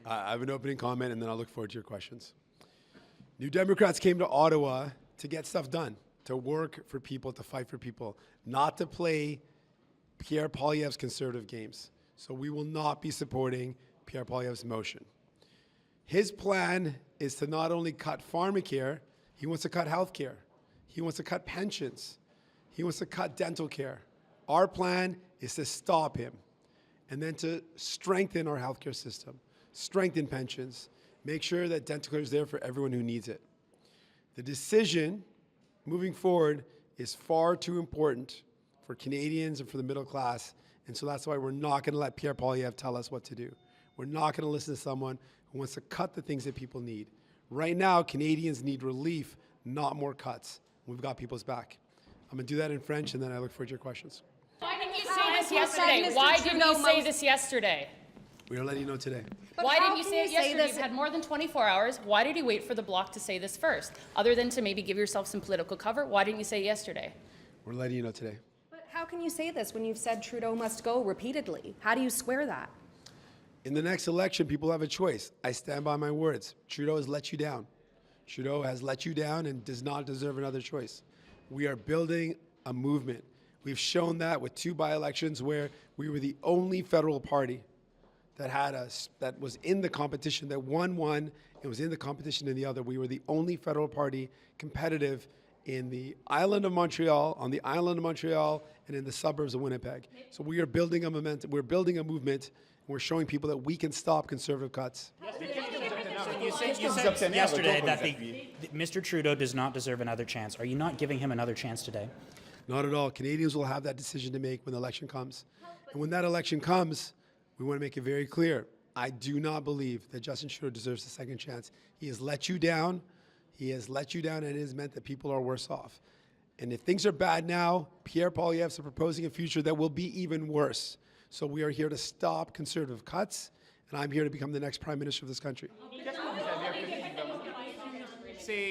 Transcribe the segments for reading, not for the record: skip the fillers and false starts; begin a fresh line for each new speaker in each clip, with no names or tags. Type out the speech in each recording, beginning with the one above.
I have an opening comment, and then I'll look forward to your questions. New Democrats came to Ottawa to get stuff done, to work for people, to fight for people, not to play Pierre Poilievre's conservative games. So we will not be supporting Pierre Poilievre's motion. His plan is to not only cut pharmacare, he wants to cut health care. He wants to cut pensions. He wants to cut dental care. Our plan is to stop him and then to strengthen our healthcare system, strengthen pensions, make sure that dental care is there for everyone who needs it. The decision moving forward is far too important for Canadians and for the middle class, and so that's why we're not going to let Pierre Poilievre tell us what to do. We're not going to listen to someone who wants to cut the things that people need. Right now, Canadians need relief, not more cuts. We've got people's back. I'm going to do that in French, and then I look forward to your questions.
Why didn't you say this yesterday? Why didn't you say this yesterday?
We are letting you know today.
Why didn't you say it yesterday? You've had more than 24 hours. Why did you wait for the Bloc to say this first? Other than to maybe give yourself some political cover, why didn't you say it yesterday?
We're letting you know today.
But how can you say this when you've said Trudeau must go repeatedly? How do you square that?
In the next election, people have a choice. I stand by my words. Trudeau has let you down. Trudeau has let you down and does not deserve another choice. We are building a movement. We've shown that with 2 by-elections where we were the only federal party that had us, that was in the competition, that won one and was in the competition in the other. We were the only federal party competitive in the island of Montreal, on the island of Montreal, and in the suburbs of Winnipeg. So we are building a momentum. We're building a movement. And we're showing people that we can stop conservative cuts.
You said yesterday that Mr. Trudeau does not deserve another chance. Are you not giving him another chance today?
Not at all. Canadians will have that decision to make when the election comes. And when that election comes, we want to make it very clear. I do not believe that Justin Trudeau deserves a second chance. He has let you down. He has let you down, and it has meant that people are worse off. And if things are bad now, Pierre Poilievre is proposing a future that will be even worse. So we are here to stop conservative cuts, and I'm here to become the next Prime Minister of this country.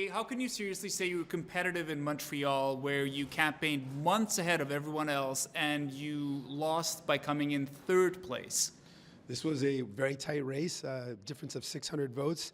How can you seriously say you were competitive in Montreal where you campaigned months ahead of everyone else and you lost by coming in 3rd place?
This was a very tight race, a difference of 600 votes.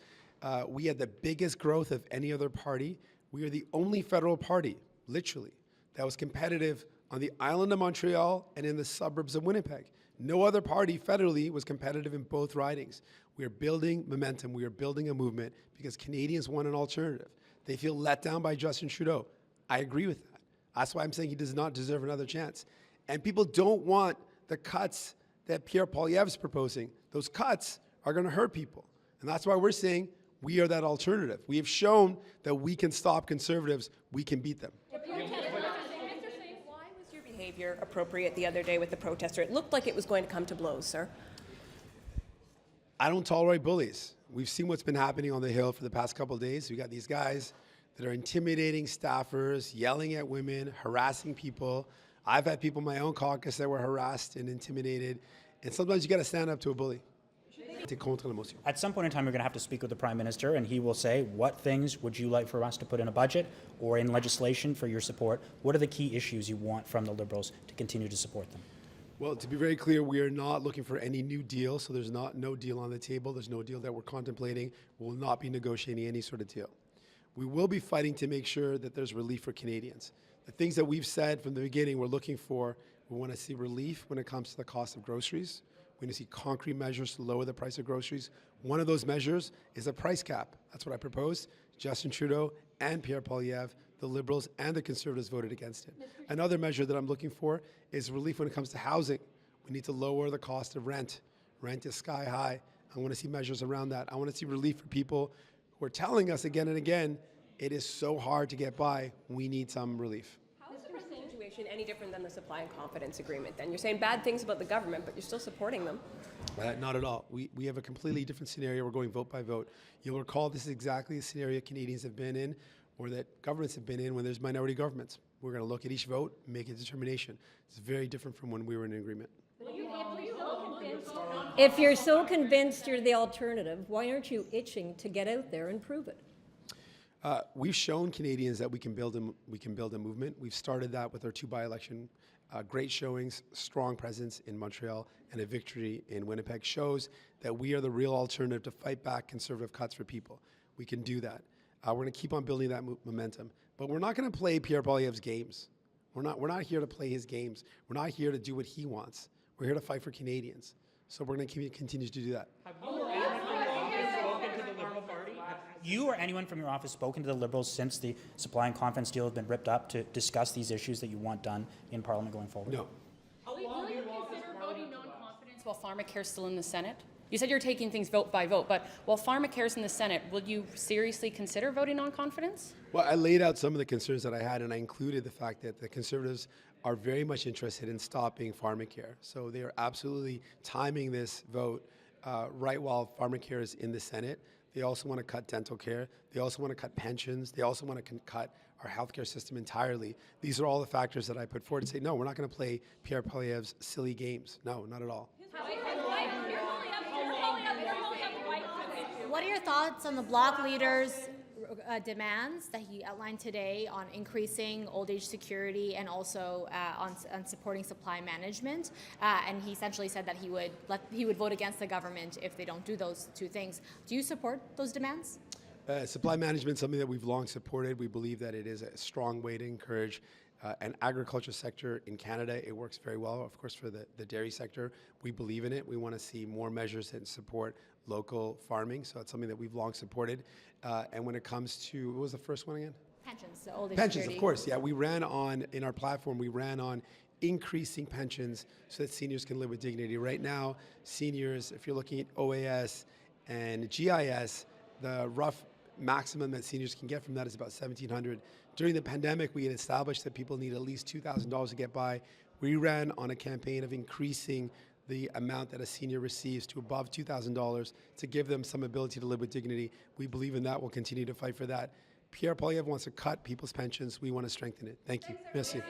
We had the biggest growth of any other party. We are the only federal party, literally, that was competitive on the island of Montreal and in the suburbs of Winnipeg. No other party federally was competitive in both ridings. We are building momentum. We are building a movement because Canadians want an alternative. They feel let down by Justin Trudeau. I agree with that. That's why I'm saying he does not deserve another chance. And people don't want the cuts that Pierre Poilievre is proposing. Those cuts are going to hurt people. And that's why we're saying we are that alternative. We have shown that we can stop conservatives. We can beat them.
Behavior appropriate the other day with the protester? It looked like it was going to come to blows, sir.
I don't tolerate bullies. We've seen what's been happening on the Hill for the past couple of days. We got these guys that are intimidating staffers, yelling at women, harassing people. I've had people in my own caucus that were harassed and intimidated. And sometimes you got to stand up to a bully.
At some point in time, you're going to have to speak with the Prime Minister, and he will say, what things would you like for us to put in a budget or in legislation for your support? What are the key issues you want from the Liberals to continue to support them?
Well, to be very clear, we are not looking for any new deal, so there's no deal on the table. There's no deal that we're contemplating. We will not be negotiating any sort of deal. We will be fighting to make sure that there's relief for Canadians. The things that we've said from the beginning we're looking for, we want to see relief when it comes to the cost of groceries. We need to see concrete measures to lower the price of groceries. One of those measures is a price cap. That's what I proposed. Justin Trudeau and Pierre Poilievre, the Liberals and the Conservatives voted against it. Another measure that I'm looking for is relief when it comes to housing. We need to lower the cost of rent. Rent is sky high. I want to see measures around that. I want to see relief for people who are telling us again and again, it is so hard to get by. We need some relief.
How is the present situation any different than the supply and confidence agreement then? You're saying bad things about the government, but you're still supporting them.
Not at all. We have a completely different scenario. We're going vote by vote. You'll recall this is exactly the scenario Canadians have been in or that governments have been in when there's minority governments. We're going to look at each vote, make a determination. It's very different from when we were in an agreement.
If you're so convinced you're the alternative, why aren't you itching to get out there and prove it?
We've shown Canadians that we can build a movement. We've started that with our 2 by-election great showings, strong presence in Montreal, and a victory in Winnipeg shows that we are the real alternative to fight back conservative cuts for people. We can do that. We're going to keep on building that momentum. But we're not going to play Pierre Poilievre's games. We're not here to play his games. We're not here to do what he wants. We're here to fight for Canadians. So we're going to continue to do that.
You or anyone from your office spoken to the Liberals since the supply and confidence deal has been ripped up to discuss these issues that you want done in Parliament going forward?
No.
Will you consider voting non-confidence while pharmacare's still in the Senate? You said you're taking things vote by vote, but while pharmacare's in the Senate, will you seriously consider voting non-confidence?
Well, I laid out some of the concerns that I had, and I included the fact that the Conservatives are very much interested in stopping pharmacare. So they are absolutely timing this vote right while pharmacare is in the Senate. They also want to cut dental care. They also want to cut pensions. They also want to cut our healthcare system entirely. These are all the factors that I put forward to say, no, we're not going to play Pierre Poilievre's silly games. No, not at all.
What are your thoughts on the Bloc leader's demands that he outlined today on increasing old age security and also on supporting supply management? And he essentially said that he would vote against the government if they don't do those two things. Do you support those demands?
Supply management is something that we've long supported. We believe that it is a strong way to encourage an agriculture sector in Canada. It works very well, of course, for the dairy sector. We believe in it. We want to see more measures that support local farming. So it's something that we've long supported. And when it comes to, what was the first one again?
Pensions, the old age
Pensions,
security.
of course. Yeah, we ran on, in our platform, we ran on increasing pensions so that seniors can live with dignity. Right now, seniors, if you're looking at OAS and GIS, the rough maximum that seniors can get from that is about $1,700. During the pandemic, we had established that people need at least $2,000 to get by. We ran on a campaign of increasing the amount that a senior receives to above $2,000 to give them some ability to live with dignity. We believe in that. We'll continue to fight for that. Pierre Poilievre wants to cut people's pensions. We want to strengthen it. Thank you. Merci.